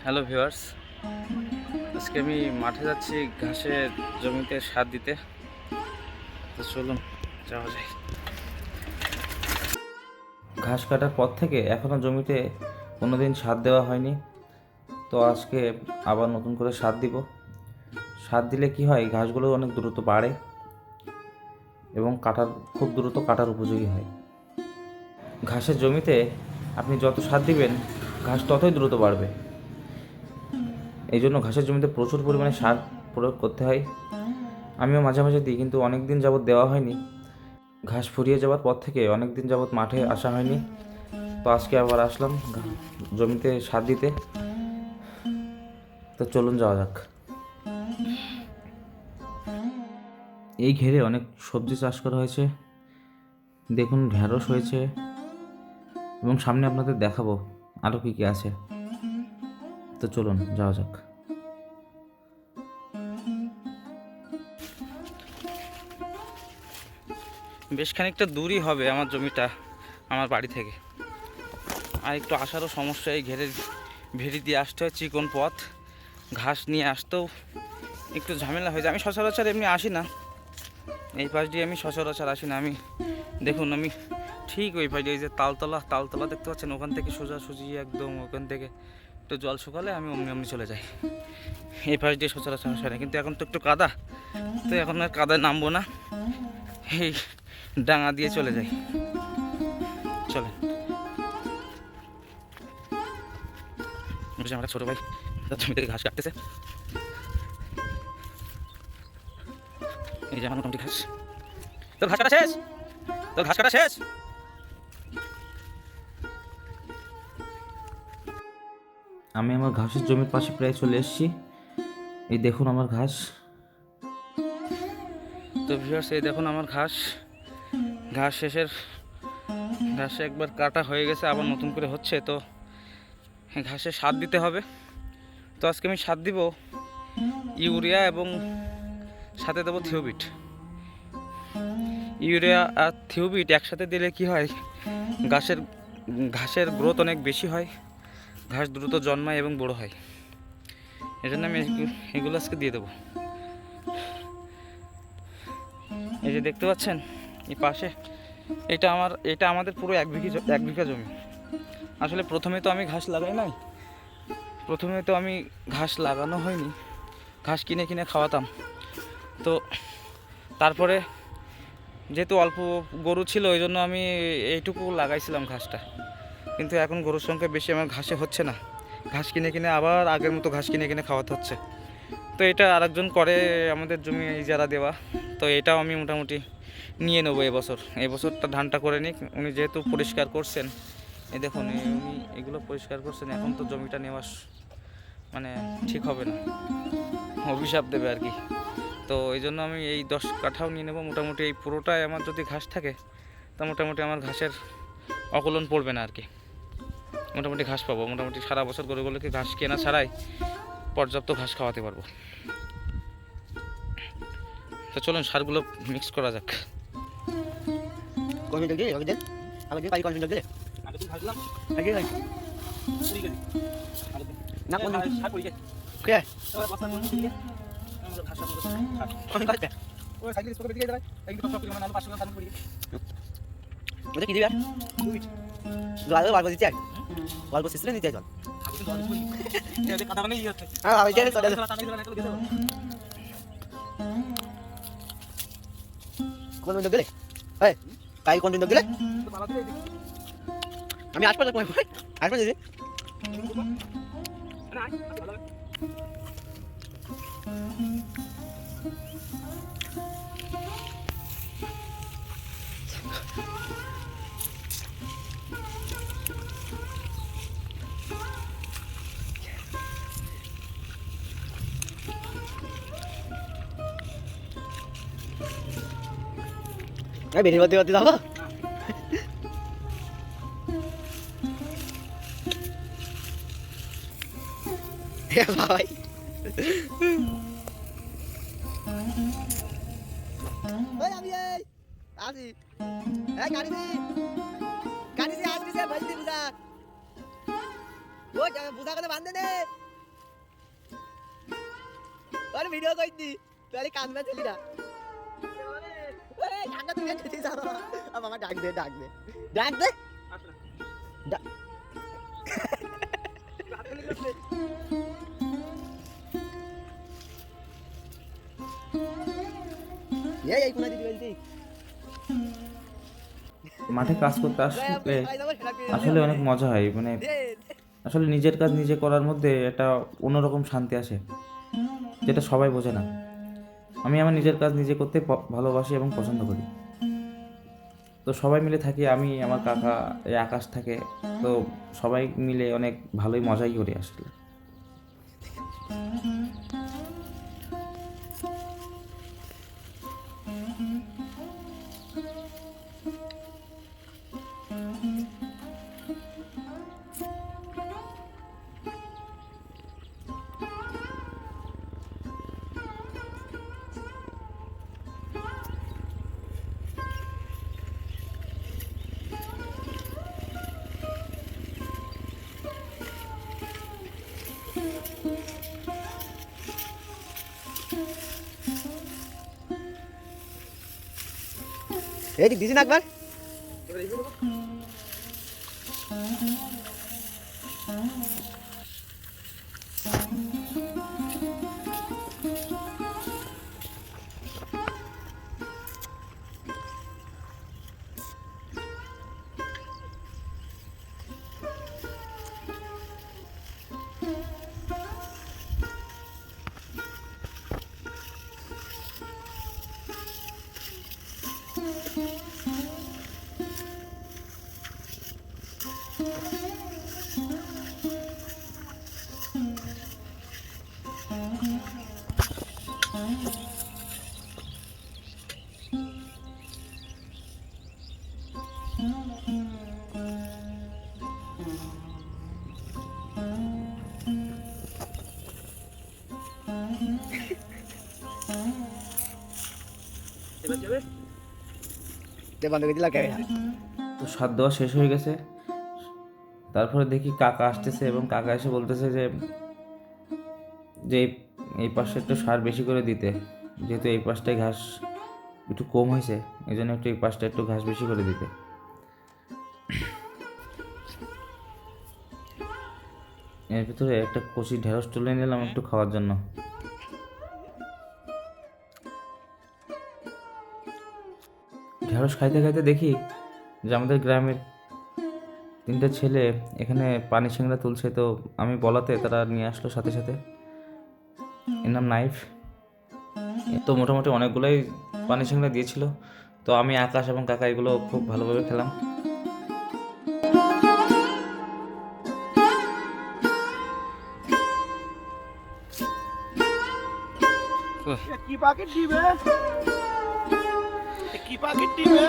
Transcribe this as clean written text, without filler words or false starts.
Hello viewers, আজকে আমি মাঠে যাচ্ছি ঘাসের জমিতে সার দিতে। তো চলুন যাওয়া যায়। ঘাস কাটার পর থেকে এখনও জমিতে কোনোদিন সার দেওয়া হয়নি, তো আজকে আবার নতুন করে সার দিব। সার দিলে কি হয়, ঘাসগুলো অনেক দ্রুত বাড়ে এবং খুব দ্রুত কাটার উপযোগী হয়। ঘাসের জমিতে আপনি যত সার দিবেন ঘাস ততই দ্রুত বাড়বে। এই জন্য ঘাসের জমিতে প্রচুর পরিমাণে সার প্রয়োগ করতে হয়। আমিও মাঝে মাঝে দিই, কিন্তু অনেক দিন যাবৎ দেওয়া হয়নি। ঘাস ফুরিয়ে যাওয়ার পর থেকে অনেক দিন যাবৎ মাঠে আসা হয়নি, তো আজকে আবার আসলাম জমিতে সার দিতে। তো চলুন যাওয়া যাক। এই ঘেরে অনেক সবজি চাষ করা হয়েছে, দেখুন ঢেঁড়স হয়েছে এবং সামনে আপনাদের দেখাবো আরও কী কী আছে। তো চলুন যাওয়া যাক। বেশ খানিকটা দূরই হবে আমার জমিটা আমার বাড়ি থেকে, আর একটু আসারও সমস্যা। এই ভেড়ি দিয়ে আসতে হয়, চিকন পথ, ঘাস নিয়ে আসতেও একটু ঝামেলা হয়ে যায়। আমি সচরাচর এমনি আসি না, এই পাশ দিয়ে আমি সচরাচর আসি না। দেখুন আমি ঠিক ওই পাশ দিয়ে, এই যে তালতলা দেখতে পাচ্ছেন, ওখান থেকে সোজাসুজি একদম ওখান থেকে একটু জল শুকালে আমি অমনি চলে যাই। এই পাশ দিয়ে সচরাচর আসে না, কিন্তু এখন তো একটু কাদা, তো এখন আর কাদায় নামবো না, এই ডাঙা দিয়ে চলে যাই। চলেন। আমার ছোটো ভাই জমি থেকে ঘাস কাটতেছে, এই যে আমার মোটামুটি ঘাস। তোর ঘাস কাটা শেষ? তোর ঘাস কাটা শেষ? আমি আমার ঘাসের জমির পাশে প্রায় চলে এসেছি। এই দেখুন আমার ঘাস। তো ভিউয়ার্স, এই দেখুন আমার ঘাস ঘাস একবার কাটা হয়ে গেছে, আবার নতুন করে হচ্ছে। তো ঘাসে সার দিতে হবে। তো আজকে আমি সার দিব ইউরিয়া এবং সাথে দেবো থিওবিট। ইউরিয়া আর থিওবিট একসাথে দিলে কি হয়, ঘাসের গ্রোথ অনেক বেশি হয়, ঘাস দ্রুত জন্মায় এবং বড় হয়। এই জন্য আমি এগুলো আজকে দিয়ে দেবো। এই যে দেখতে পাচ্ছেন এই পাশে, এটা আমাদের পুরো এক বিঘা জমি। আসলে প্রথমে তো আমি ঘাস লাগাই নাই, প্রথমে তো আমি ঘাস লাগানো হয়নি, ঘাস কিনে খাওয়াতাম। তো তারপরে যেহেতু অল্প গরু ছিল, ওই জন্য আমি এইটুকু লাগাইছিলাম ঘাসটা। কিন্তু এখন গরুর সংখ্যা বেশি, আমার ঘাসে হচ্ছে না, ঘাস কিনে আবার আগের মতো ঘাস কিনে খাওয়াতে হচ্ছে। তো এটা আরেকজন করে, আমাদের জমি ইজারা দেওয়া। তো এটাও আমি মোটামুটি নিয়ে নেবো এবছরটা ধানটা করে নিই। উনি যেহেতু পরিষ্কার করছেন, এই দেখুন উনি এগুলো পরিষ্কার করছেন, এখন তো জমিটা নেওয়া মানে ঠিক হবে না, অভিশাপ দেবে আর কি। তো এই জন্য আমি এই 10 কাঠাও নিয়ে নেবো। মোটামুটি এই পুরোটাই আমার যদি ঘাস থাকে, তা মোটামুটি আমার ঘাসের অকলন পড়বে না আর কি। মোটামুটি ঘাস পাবো, মোটামুটি সারা বছর গরুগুলোকে ঘাস কেনা ছাড়াই পর্যাপ্ত ঘাস খাওয়াতে পারবো। তো চলুন সারগুলো মিক্স করা যাক। আমি আসবো আসবো দিদি বেরিয়ে বাদ যাবো ভাই আমি আসি গাড়ি আসবি বুঝা ও বুঝা কথা বান্ধে নে ভিডিও করছি তুই কান্দা চলি না কান্দা তুই খেতে যাও মামা ডাক দে ডাক দে ডাক দে এই কোনা দিদি বলছি মাঠে কাজ করতে আসলে আসলে অনেক মজা হয়, মানে আসলে নিজের কাজ নিজে করার মধ্যে একটা অন্যরকম শান্তি আসে, যেটা সবাই বোঝে না। আমি আমার নিজের কাজ নিজে করতে ভালোবাসি এবং পছন্দ করি। তো সবাই মিলে থাকি, আমি আমার কাকা, এই আকাশ থাকে, তো সবাই মিলে অনেক ভালোই মজাই করি আসলে। এই দিদি না একবার বন্ধ করে দিলা ক্যামেরা তো স্বাদ দেওয়া শেষ হয়ে গেছে। তারপরে দেখি কাকা আসতেছে এবং কাকা এসে বলতেছে যে যে এই পাশে একটু সার বেশি করে দিতে, যেহেতু এই পাশটায় ঘাস একটু কম হয়েছে, এই জন্য একটু এই পাশটা একটু ঘাস বেশি করে দিতে। এর ভিতরে একটা কচি ঢেঁড়স তুলে নিলাম একটু খাওয়ার জন্য। ঢেঁড়স খাইতে খাইতে দেখি যে আমাদের গ্রামের 3টে ছেলে এখানে পানি সিংড়া তুলছে, তো আমি বলাতে তারা নিয়ে আসলো সাথে সাথে। এর নাম নাইফ। তো মোটামুটি অনেকগুলোই পানি সিংড়া দিয়েছিল, তো আমি, আকাশ এবং কাকা এগুলো খুব ভালোভাবে খেলাম। কি পাকেট দিবে?